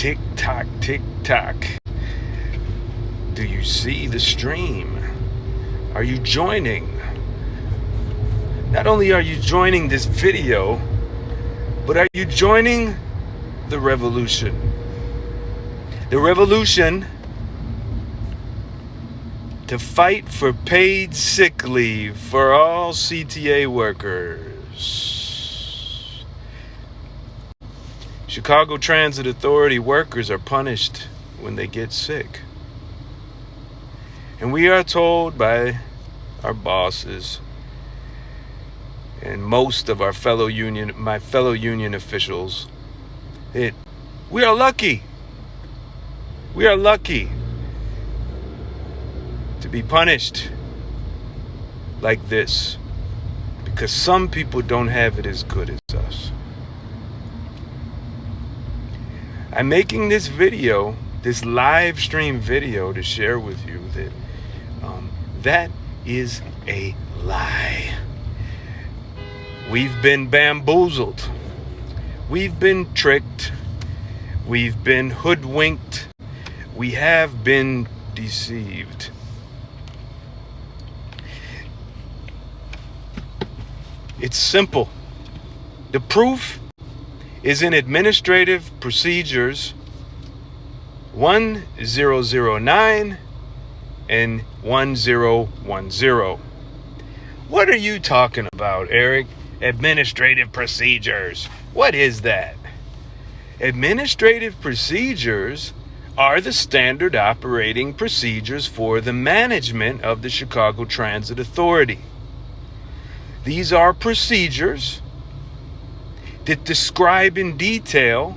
Tick tock, tick tock. Do you see the stream? Are you joining? Not only are you joining this video, but are you joining the revolution? The revolution to fight for paid sick leave for all CTA workers. Chicago Transit Authority workers are punished when they get sick. And we are told by our bosses and most of my fellow union officials that we are lucky. We are lucky to be punished like this because some people don't have it as good as us. I'm making this video, this live stream video, to share with you that that is a lie. We've been bamboozled. We've been tricked. We've been hoodwinked. We have been deceived. It's simple. The proof is in Administrative Procedures 1009 and 1010. What are you talking about, Eric? Administrative procedures. What is that? Administrative procedures are the standard operating procedures for the management of the Chicago Transit Authority. These are procedures that describe in detail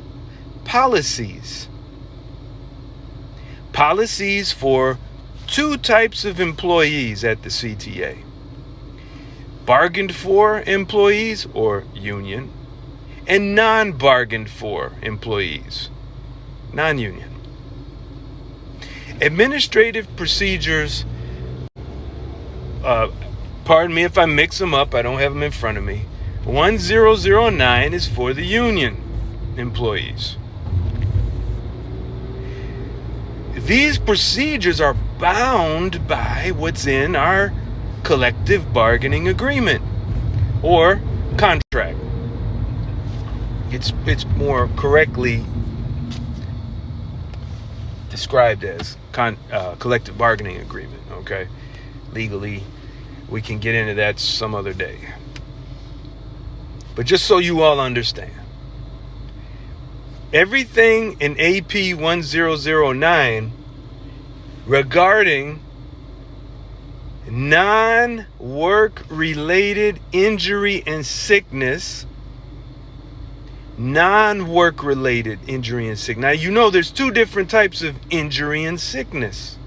policies. Policies for two types of employees at the CTA. Bargained for employees, or union, and non-bargained for employees, non-union. Administrative procedures, pardon me if I mix them up, I don't have them in front of me. 1009 is for the union employees. These procedures are bound by what's in our collective bargaining agreement or contract. It's more correctly described as collective bargaining agreement, okay? Legally, we can get into that some other day. But just so you all understand, everything in AP 1009 regarding non-work related injury and sickness, non-work related injury and sickness. Now, you know there's two different types of injury and sickness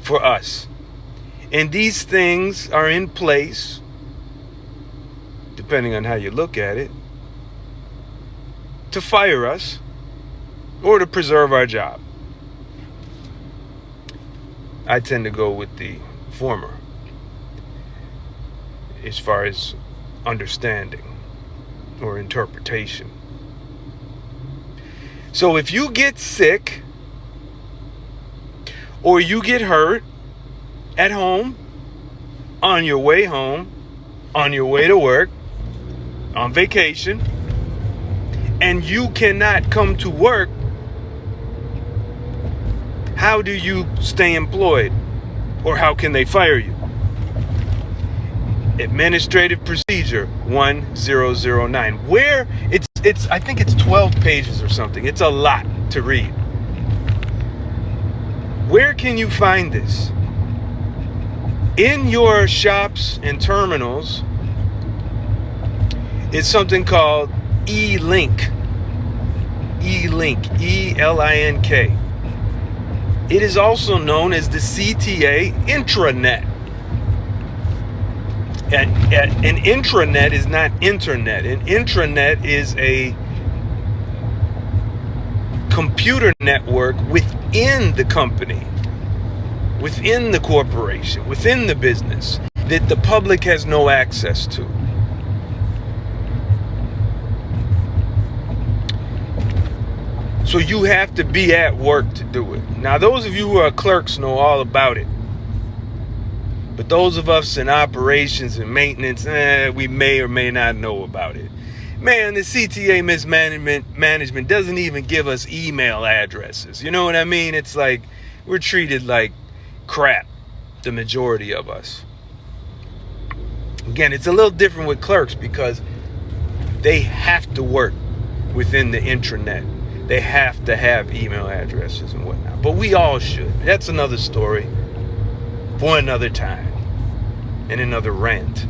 for us. And these things are in place, depending on how you look at it, to fire us or to preserve our job. I tend to go with the former as far as understanding or interpretation. So if you get sick or you get hurt at home, on your way home, on your way to work, on vacation, and you cannot come to work, how do you stay employed? Or how can they fire you? Administrative Procedure 1009. Where it's I think it's 12 pages or something. It's a lot to read. Where can you find this? In your shops and terminals, it's something called E-Link. E-Link. E-L-I-N-K. It is also known as the CTA intranet. An intranet is not internet. An intranet is a computer network within the company, within the corporation, within the business, that the public has no access to. So you have to be at work to do it. Now, those of you who are clerks know all about it. But those of us in operations and maintenance, we may or may not know about it. Man, the CTA management doesn't even give us email addresses. You know what I mean? It's like we're treated like crap, the majority of us. Again, it's a little different with clerks because they have to work within the intranet. They have to have email addresses and whatnot. But we all should. That's another story for another time and another rant.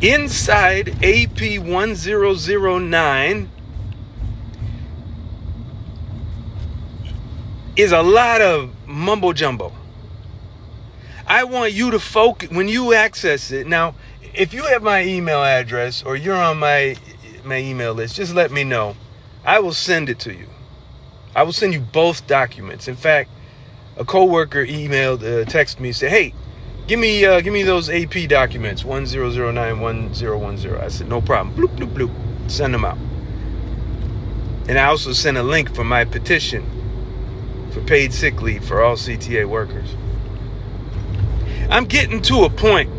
Inside AP 1009 is a lot of mumbo jumbo. I want you to focus when you access it. Now, if you have my email address or you're on my email list, just let me know. I will send it to you. I will send you both documents. In fact, a coworker texted me and said, "Hey, give me those AP documents, 1009, 1010. I said, "No problem." Bloop, bloop, bloop. Send them out. And I also sent a link for my petition for paid sick leave for all CTA workers. I'm getting to a point.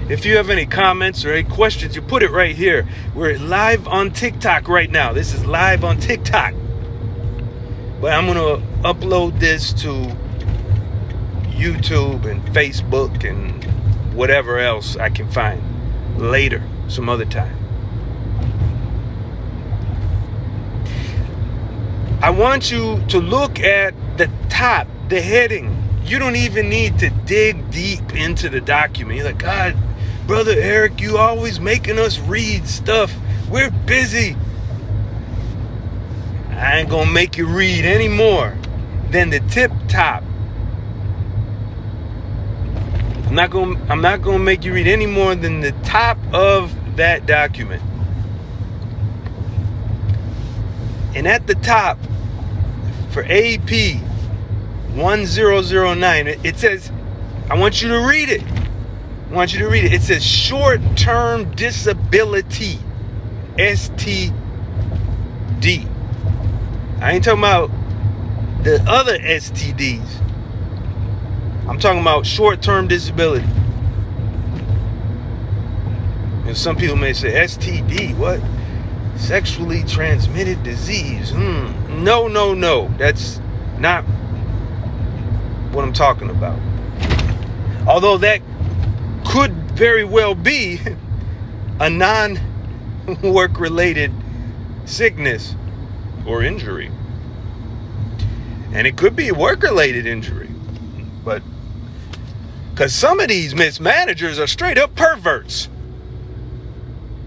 If you have any comments or any questions, you put it right here. We're live on TikTok right now. This is live on TikTok. But I'm going to upload this to YouTube and Facebook and whatever else I can find later, some other time. I want you to look at the top, the heading. You don't even need to dig deep into the document. You're like, "God, Brother Eric, you always making us read stuff. We're busy." I ain't gonna make you read any more than the tip top. I'm not gonna make you read any more than the top of that document. And at the top, for AP 1009, it says, I want you to read it. It says short-term disability, STD. I ain't talking about the other STDs. I'm talking about short-term disability. And some people may say, STD, what? Sexually transmitted disease. No. That's not what I'm talking about. Although that could very well be a non-work related sickness or injury. And it could be a work related injury. But because some of these mismanagers are straight up perverts.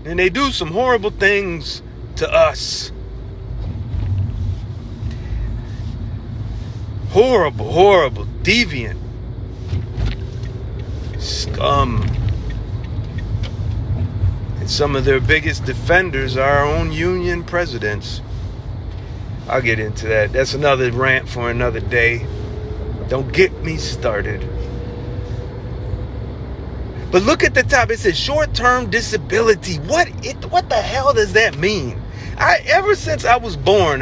And they do some horrible things to us. Horrible, deviant scum. And some of their biggest defenders are our own union presidents. I'll get into that. That's another rant for another day. Don't get me started. But look at the top. It says short-term disability. What the hell does that mean? Ever since I was born,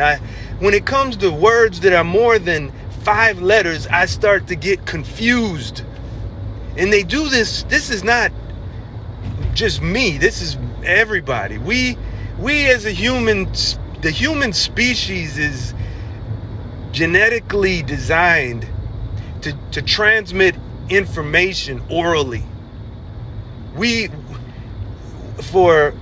when it comes to words that are more than 5 letters, I start to get confused. And they do this. This is not just me. This is everybody. We as a human, the human species is genetically designed to transmit information orally. We, for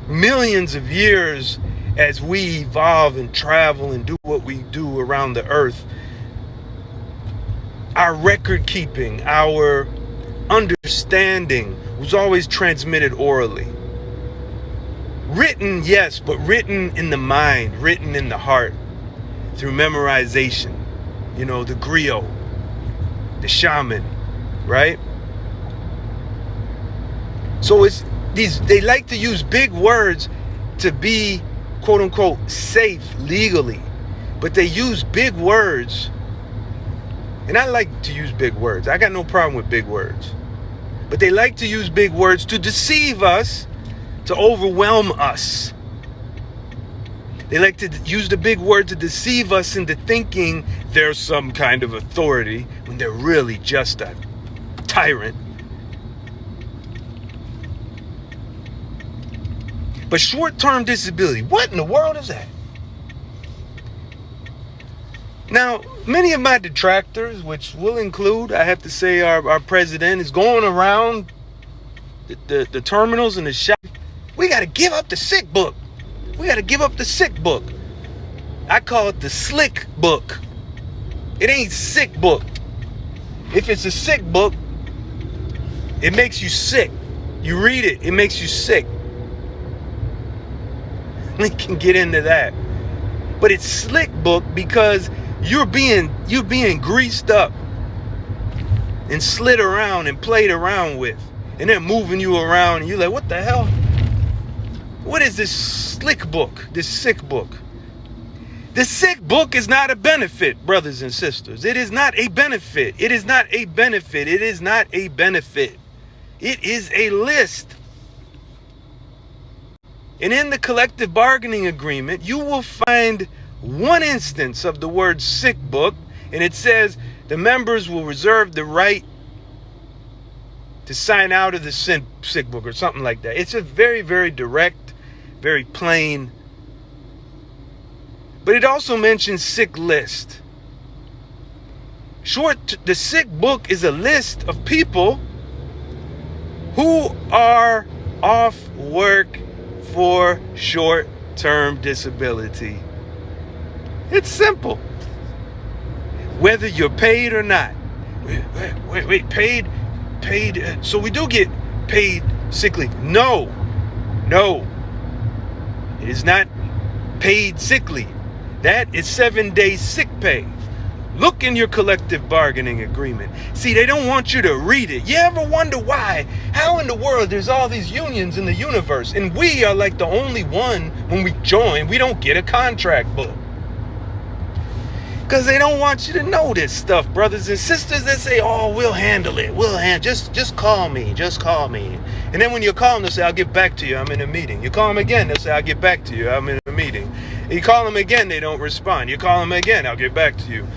millions of years, as we evolve and travel and do what we do around the earth, our record keeping, our understanding was always transmitted orally. Written, yes, but written in the mind, written in the heart, through memorization. You know, the griot, the shaman, right? So it's these, they like to use big words to be quote unquote safe legally, but they use big words. And I like to use big words. I got no problem with big words. But they like to use big words to deceive us, to overwhelm us. They like to use the big word to deceive us into thinking they're some kind of authority when they're really just a tyrant. But short-term disability, what in the world is that? Now, many of my detractors, which will include, I have to say, our president, is going around the terminals and the shop. We got to give up the sick book. We got to give up the sick book. I call it the slick book. It ain't sick book. If it's a sick book, it makes you sick. You read it, it makes you sick. We can get into that. But it's slick book because you're being greased up and slid around and played around with. And they're moving you around and you're like, what the hell? What is this slick book, this sick book? The sick book is not a benefit, brothers and sisters. It is not a benefit. It is not a benefit. It is not a benefit. It is a list. And in the collective bargaining agreement, you will find one instance of the word sick book, and it says the members will reserve the right to sign out of the sick book or something like that. It's a very, very direct, very plain. But it also mentions sick list. The sick book is a list of people who are off work for short-term disability. It's simple. Whether you're paid or not. Wait, paid. So we do get paid sick leave. No. It is not paid sick leave. That is 7 days sick pay. Look in your collective bargaining agreement. See, they don't want you to read it. You ever wonder why? How in the world there's all these unions in the universe and we are like the only one when we join, we don't get a contract book? Because they don't want you to know this stuff, brothers and sisters. They say, oh, we'll handle it. Just call me. And then when you call them, they'll say, I'll get back to you. I'm in a meeting. You call them again, they'll say, I'll get back to you. I'm in a meeting. You call them again, they don't respond. You call them again, I'll get back to you.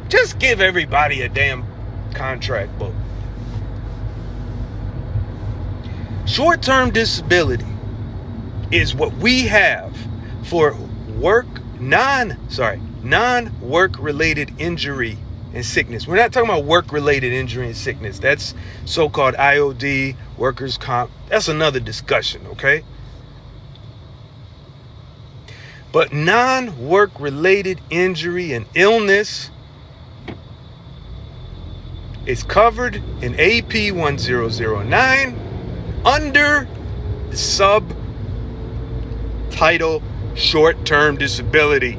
Just give everybody a damn contract book. Short-term disability is what we have for non-work related injury and sickness. We're not talking about work related injury and sickness. That's so-called IOD, workers' comp. That's another discussion, okay? But non-work related injury and illness is covered in AP 1009 under the subtitle short-term disability.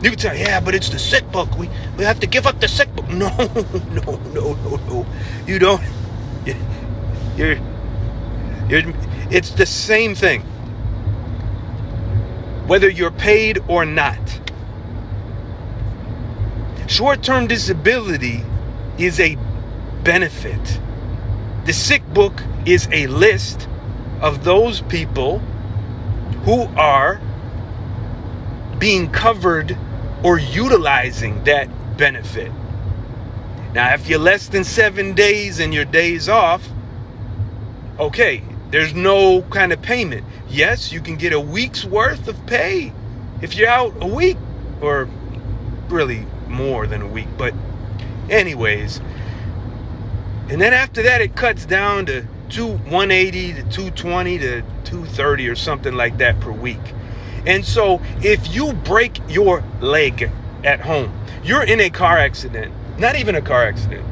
You can tell, yeah, but it's the sick book. We have to give up the sick book. No. You don't. It's the same thing. Whether you're paid or not. Short-term disability is a benefit. The sick book is a list of those people who are being covered or utilizing that benefit. Now, if you're less than 7 days and your days off, okay, there's no kind of payment. Yes, you can get a week's worth of pay if you're out a week, or really more than a week, but anyways. And then after that, it cuts down to 180 to 220 to 230 or something like that per week. And so if you break your leg at home, you're in a car accident, not even a car accident.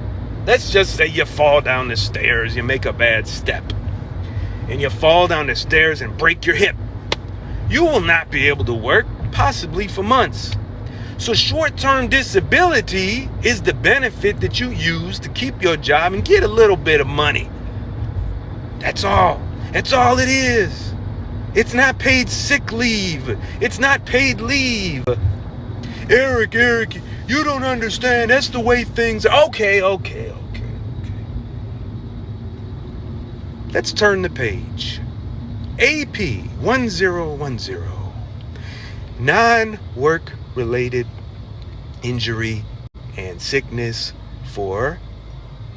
Let's just say you fall down the stairs, you make a bad step, and you fall down the stairs and break your hip. You will not be able to work, possibly for months. So short-term disability is the benefit that you use to keep your job and get a little bit of money. That's all. That's all it is. It's not paid sick leave. It's not paid leave. Eric, you don't understand. That's the way things are. Okay. Let's turn the page. AP 1010. Non-work related injury and sickness for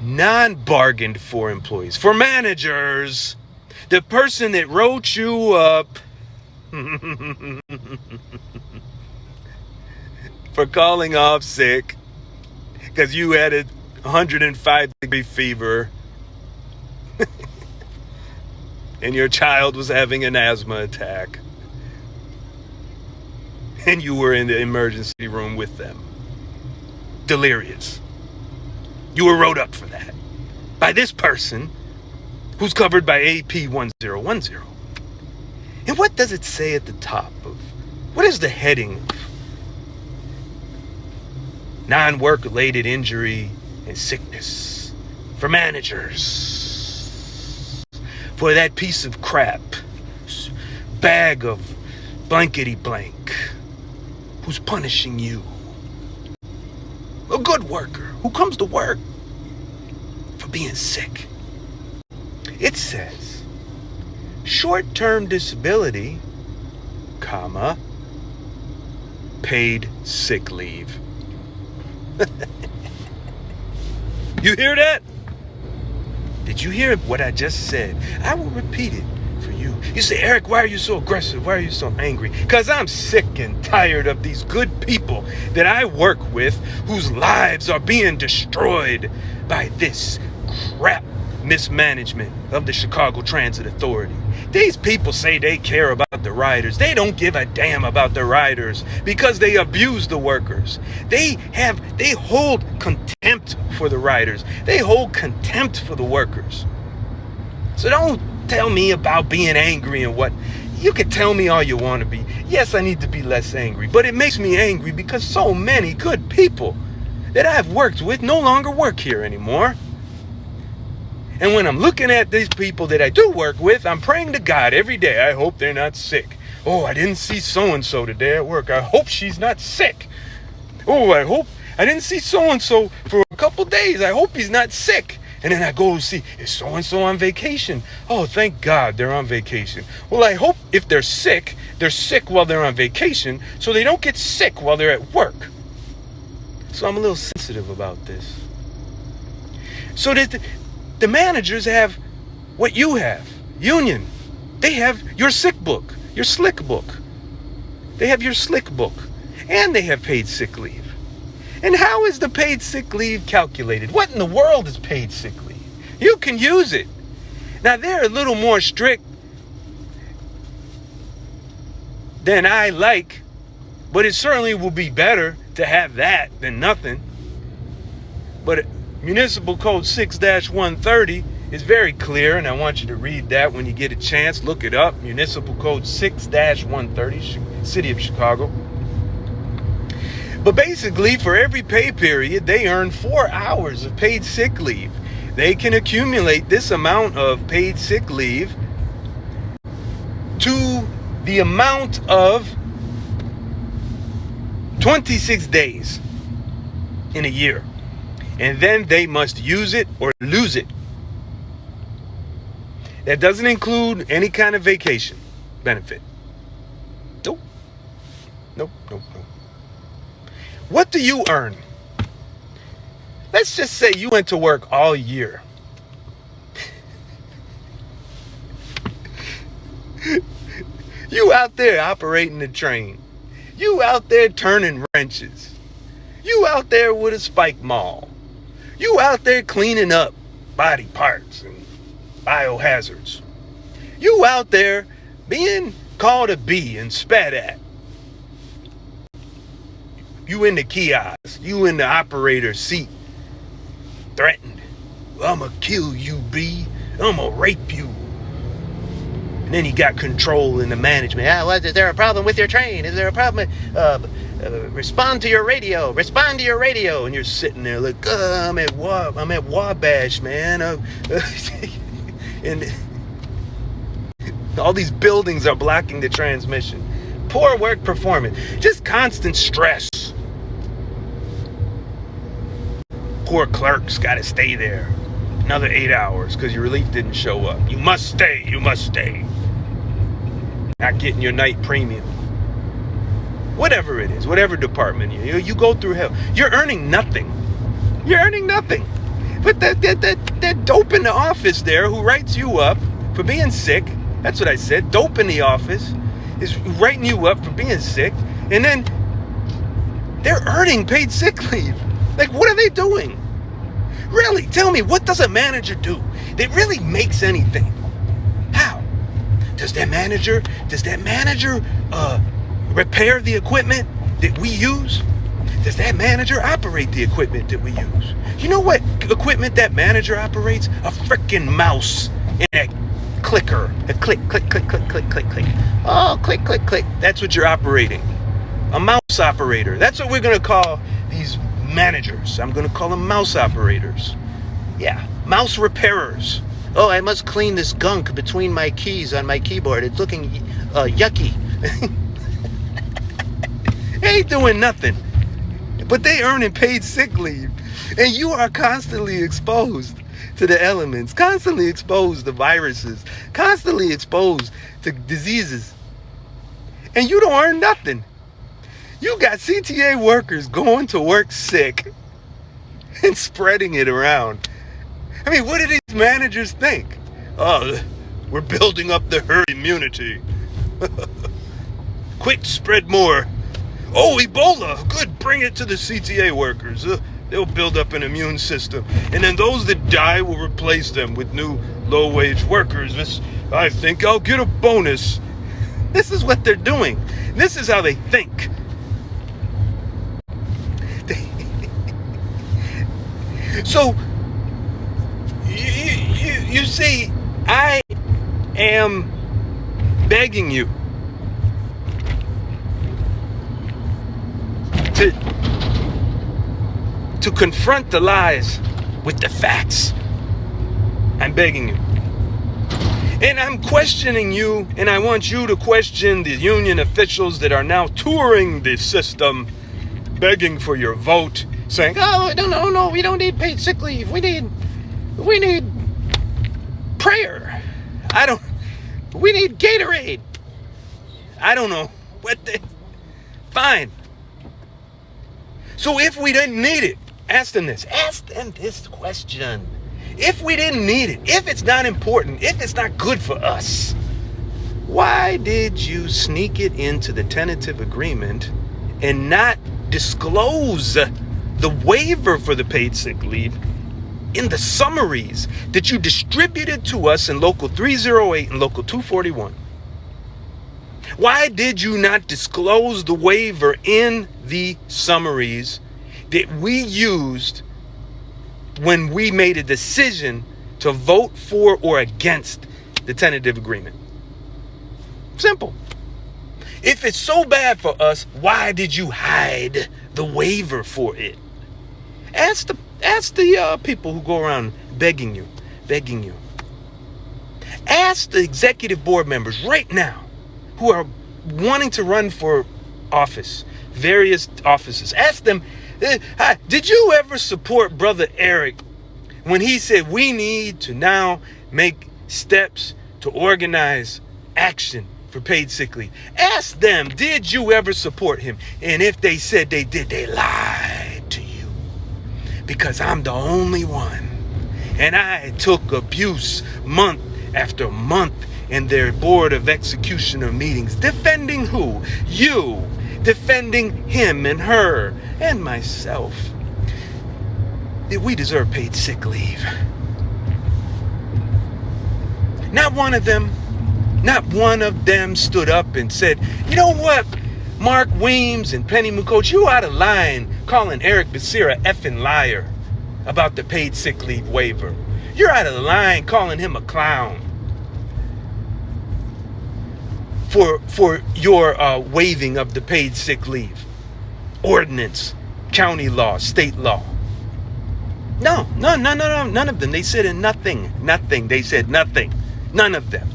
non-bargained for employees, for managers, the person that wrote you up for calling off sick because you had a 105-degree fever and your child was having an asthma attack and you were in the emergency room with them, delirious. You were wrote up for that by this person who's covered by AP 1010. And what does it say at the top of, what is the heading of non-work related injury and sickness for managers, for that piece of crap, bag of blankety blank, who's punishing you? A good worker who comes to work for being sick. It says, short-term disability, comma, paid sick leave. You hear that? Did you hear what I just said? I will repeat it for you. You say, Eric, why are you so aggressive? Why are you so angry? Because I'm sick and tired of these good people that I work with whose lives are being destroyed by this crap mismanagement of the Chicago Transit Authority. These people say they care about the riders. They don't give a damn about the riders because they abuse the workers. They hold contempt for the riders. They hold contempt for the workers. So don't tell me about being angry and what. You can tell me all you want to be. Yes, I need to be less angry, but it makes me angry because so many good people that I've worked with no longer work here anymore. And when I'm looking at these people that I do work with, I'm praying to God every day. I hope they're not sick. Oh, I didn't see so-and-so today at work. I hope she's not sick. Oh, I didn't see so-and-so for a couple days. I hope he's not sick. And then I go see, is so-and-so on vacation? Oh, thank God they're on vacation. Well, I hope if they're sick while they're on vacation so they don't get sick while they're at work. So I'm a little sensitive about this. So that the managers have what you have, union. They have your sick book, your slick book. They have your slick book, and they have paid sick leave. And how is the paid sick leave calculated? What in the world is paid sick leave? You can use it. Now, they're a little more strict than I like, but it certainly will be better to have that than nothing. But Municipal Code 6-130 is very clear, and I want you to read that when you get a chance. Look it up. Municipal Code 6-130, City of Chicago. But basically, for every pay period, they earn 4 hours of paid sick leave. They can accumulate this amount of paid sick leave to the amount of 26 days in a year. And then they must use it or lose it. That doesn't include any kind of vacation benefit. Nope. What do you earn? Let's just say you went to work all year. You out there operating the train. You out there turning wrenches. You out there with a spike maul. You out there cleaning up body parts and biohazards. You out there being called a B and spat at. You in the kiosk. You in the operator's seat. Threatened. I'ma kill you, B. I'ma rape you. And then you got control in the management. Is there a problem with your train? Is there a problem? Respond to your radio. Respond to your radio. And you're sitting there like, I'm at Wabash, man. And all these buildings are blocking the transmission. Poor work performance. Just constant stress. Poor clerks got to stay there. another 8 hours because your relief didn't show up. You must stay. You must stay. Not getting your night premium. Whatever it is, whatever department you go through hell. You're earning nothing. You're earning nothing. But that dope in the office there who writes you up for being sick, that's what I said, dope in the office is writing you up for being sick, and then they're earning paid sick leave. Like, what are they doing? Really, tell me, what does a manager do that really makes anything? How? Does that manager repair the equipment that we use? Does that manager operate the equipment that we use? You know what equipment that manager operates? A freaking mouse and a clicker. A click, click, click, click, click, click, click. Oh, click, click, click. That's what you're operating. A mouse operator. That's what we're going to call these managers. I'm going to call them mouse operators. Yeah, mouse repairers. Oh, I must clean this gunk between my keys on my keyboard. It's looking yucky. They ain't doing nothing. But they earning paid sick leave. And you are constantly exposed to the elements, constantly exposed to viruses, constantly exposed to diseases. And you don't earn nothing. You got CTA workers going to work sick and spreading it around. I mean, what do these managers think? Oh, we're building up the herd immunity. Quick, spread more. Oh, Ebola. Good, bring it to the CTA workers. They'll build up an immune system. And then those that die will replace them with new low-wage workers. I think I'll get a bonus. This is what they're doing. This is how they think. So, you see, I am begging you to confront the lies with the facts. I'm begging you. And I'm questioning you, and I want you to question the union officials that are now touring the system, begging for your vote, saying, oh, no, we don't need paid sick leave. We need prayer. We need Gatorade. I don't know. Fine. So if we didn't need it, ask them this question. If we didn't need it, if it's not important, if it's not good for us, why did you sneak it into the tentative agreement and not disclose the waiver for the paid sick leave in the summaries that you distributed to us in Local 308 and Local 241? Why did you not disclose the waiver in the summaries that we used when we made a decision to vote for or against the tentative agreement? Simple. If it's so bad for us, why did you hide the waiver for it? Ask the people who go around begging you. Ask the executive board members right now who are wanting to run for office, various offices. Ask them, did you ever support Brother Eric when he said we need to now make steps to organize action for paid sick leave? Ask them, did you ever support him? And if they said they did, they lied to you. Because I'm the only one. And I took abuse month after month in their board of executioner meetings. Defending who? You. Defending him and her and myself. That we deserve paid sick leave. Not one of them stood up and said, you know what, Mark Weems and Penny McCoach, you out of line calling Eric Becerra effing liar about the paid sick leave waiver. You're out of line calling him a clown for your waiving of the paid sick leave ordinance, county law, state law. No, none of them. They said nothing. They said nothing. None of them.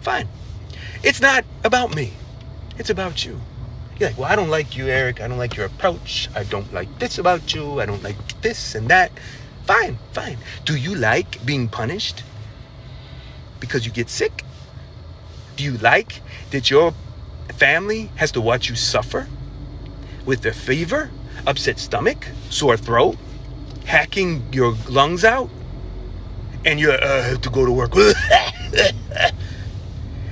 Fine. It's not about me. It's about you. You're like, well, I don't like you, Eric. I don't like your approach. I don't like this about you. I don't like this and that. Fine. Do you like being punished because you get sick? Do you like that your family has to watch you suffer with a fever, upset stomach, sore throat, hacking your lungs out, and you have to go to work?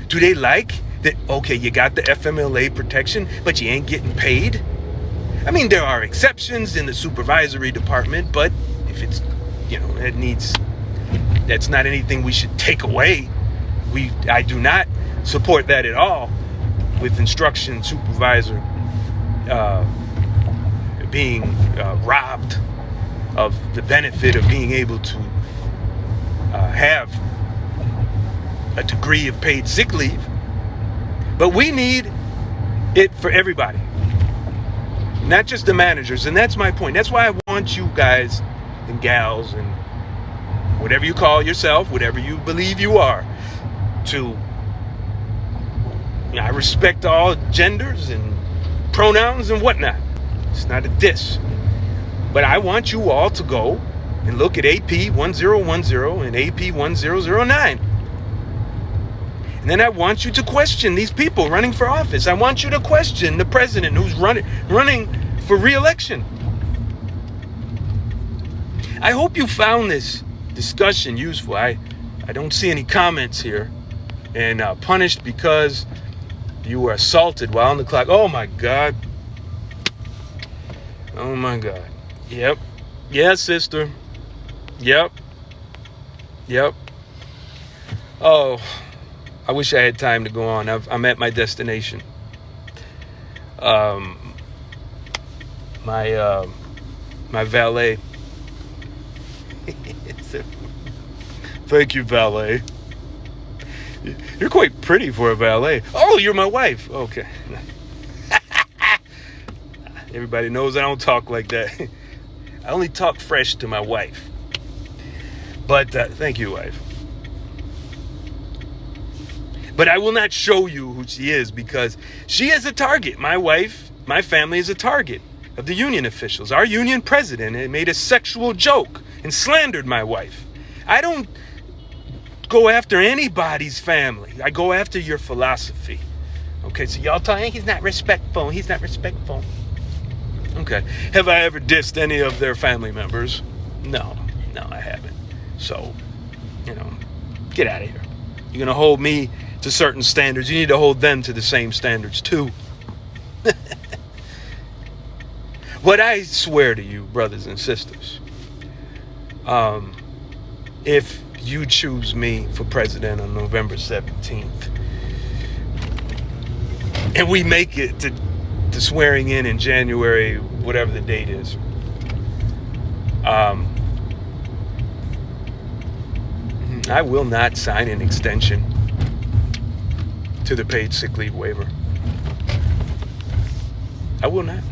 Do they like that, okay, you got the FMLA protection, but you ain't getting paid? I mean, there are exceptions in the supervisory department, but if it's, that's not anything we should take away. I do not support that at all, with instruction supervisor being robbed of the benefit of being able to have a degree of paid sick leave. But we need it for everybody, not just the managers. And that's my point. That's why I want you guys and gals and whatever you call yourself, whatever you believe you are, to, I respect all genders and pronouns and whatnot. It's not a diss. But I want you all to go and look at AP 1010 and AP 1009. And then I want you to question these people running for office. I want you to question the president who's running for re-election. I hope you found this discussion useful. I don't see any comments here. And punished because you were assaulted while on the clock. Oh my God. Oh my God. Yep. Yeah, sister. Yep. Oh, I wish I had time to go on. I'm at my destination. My valet. Thank you, valet. You're quite pretty for a valet. Oh, you're my wife. Okay. Everybody knows I don't talk like that. I only talk fresh to my wife. But thank you, wife. But I will not show you who she is, because she is a target. My wife, my family is a target of the union officials. Our union president made a sexual joke and slandered my wife. I don't go after anybody's family. I go after your philosophy. Okay, so y'all talking, he's not respectful. Okay, have I ever dissed any of their family members? No, I haven't. So, get out of here. You're going to hold me to certain standards. You need to hold them to the same standards too. What I swear to you, brothers and sisters, if you choose me for president on November 17th, and we make it to swearing in January, whatever the date is, I will not sign an extension to the paid sick leave waiver. I will not.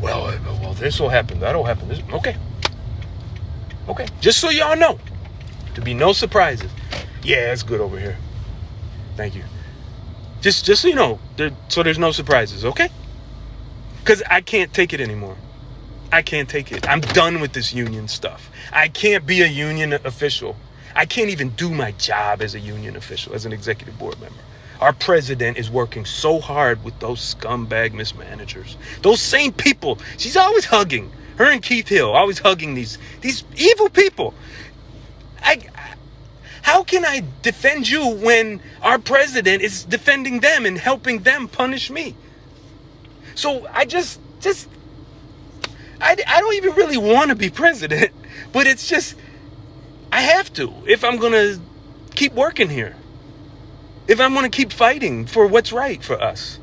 Well, this will happen. That'll happen. Okay. Just so y'all know, to be no surprises. Yeah, it's good over here. Thank you. Just so you know, so there's no surprises, okay? Because I can't take it anymore. I can't take it. I'm done with this union stuff. I can't be a union official. I can't even do my job as a union official, as an executive board member. Our president is working so hard with those scumbag mismanagers. Those same people. She's always hugging. Her and Keith Hill, always hugging these evil people. How can I defend you when our president is defending them and helping them punish me? So I I don't even really want to be president, but it's just, I have to if I'm going to keep working here. If I'm going to keep fighting for what's right for us.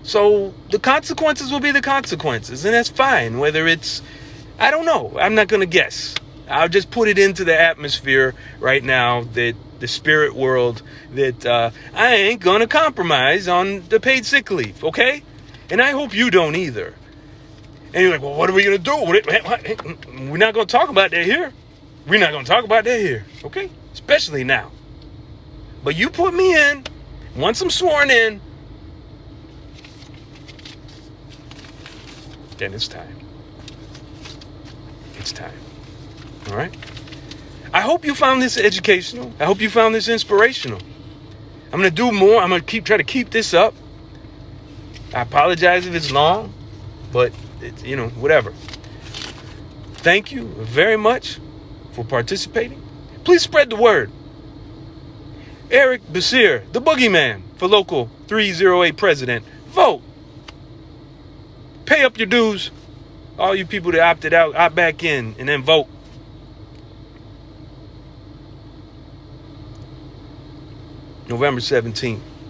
So the consequences will be the consequences, and that's fine. Whether it's, I don't know. I'm not going to guess. I'll just put it into the atmosphere right now, that the spirit world, that I ain't going to compromise on the paid sick leave, okay? And I hope you don't either. And you're like, well, what are we going to do? We're not going to talk about that here. We're not going to talk about that here, okay? Especially now. But you put me in, once I'm sworn in, And it's time. It's time. All right? I hope you found this educational. I hope you found this inspirational. I'm going to do more. I'm going to try to keep this up. I apologize if it's long, but it's, whatever. Thank you very much for participating. Please spread the word. Eric Basir, the boogeyman for local 308 president. Vote. Pay up your dues. All you people that opted out, opt back in and then vote. November 17th.